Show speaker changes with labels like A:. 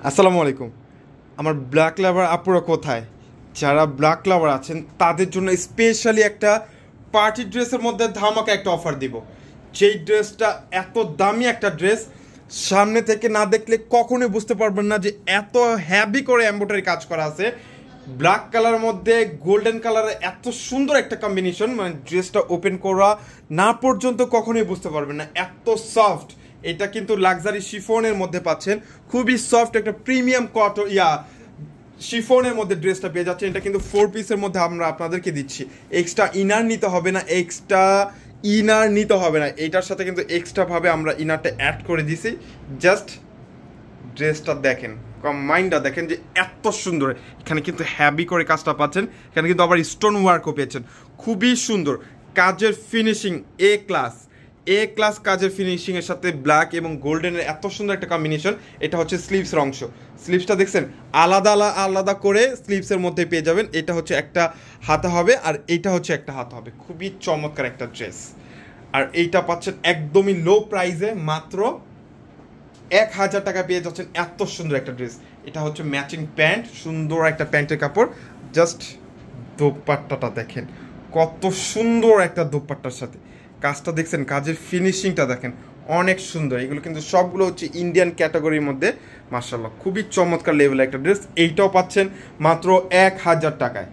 A: আসসালামু আলাইকুম। আমার ব্ল্যাক লাভার আপুরা কোথায়? যারা ব্ল্যাক লাভার আছেন তাদের জন্য স্পেশালি একটা পার্টি ড্রেসের মধ্যে ধামাকা একটা অফার দিব। যেই ড্রেসটা এত দামি একটা ড্রেস, সামনে থেকে না দেখলে কখনোই বুঝতে পারবেন না যে এত হ্যাভি করে এমব্রয়ডারি কাজ করা আছে। ব্ল্যাক কালারের মধ্যে গোল্ডেন কালারের এত সুন্দর একটা কম্বিনেশন, মানে ড্রেসটা ওপেন করা না পর্যন্ত কখনোই বুঝতে পারবেন না, এত সফট। এটা কিন্তু লাক্সারি শিফনের মধ্যে পাচ্ছেন, খুবই সফট একটা প্রিমিয়াম কটন শিফনের মধ্যে ড্রেসটা পেয়ে যাচ্ছেন। এটা কিন্তু 4 পিসের মধ্যে আমরা আপনাদেরকে দিচ্ছি। এক্সট্রা ইনার নিতে হবে না, এটার সাথে কিন্তু এক্সট্রাভাবে আমরা ইনারটা অ্যাড করে দিছি। জাস্ট ড্রেসটা দেখেন, কম্বাইনটা দেখেন যে এত সুন্দর। এখানে কিন্তু হ্যাভি করে কাজটা পাচ্ছেন, এখানে কিন্তু আবার স্টোন ওয়ার্কও পেয়েছেন, খুবই সুন্দর কাজের ফিনিশিং। এ ক্লাস কাজের ফিনিশিংয়ের সাথে ব্ল্যাক এবং গোল্ডেনের এত সুন্দর একটা কম্বিনেশন। এটা হচ্ছে স্লিভসের অংশ। স্লিভসটা দেখছেন আলাদা আলাদা করে স্লিভসের মধ্যে পেয়ে যাবেন। এটা হচ্ছে একটা হাতা হবে আর এইটা হচ্ছে একটা হাতা হবে। খুবই চমৎকার একটা ড্রেস। আর এইটা পাচ্ছেন একদমই লো প্রাইসে, মাত্র 1000 টাকা পেয়ে যাচ্ছেন এত সুন্দর একটা ড্রেস। এটা হচ্ছে ম্যাচিং প্যান্ট, সুন্দর একটা প্যান্টের কাপড়। জাস্ট দোপাট্টাটা দেখেন কত সুন্দর একটা দোপাট্টার সাথে কাজটা দেখছেন, কাজের ফিনিশিংটা দেখেন অনেক সুন্দর। এগুলো কিন্তু সবগুলো হচ্ছে ইন্ডিয়ান ক্যাটাগরির মধ্যে। মাশাআল্লাহ খুবই চমৎকার লেভেলের একটা ড্রেস। এইটাও পাচ্ছেন মাত্র 1000 টাকায়।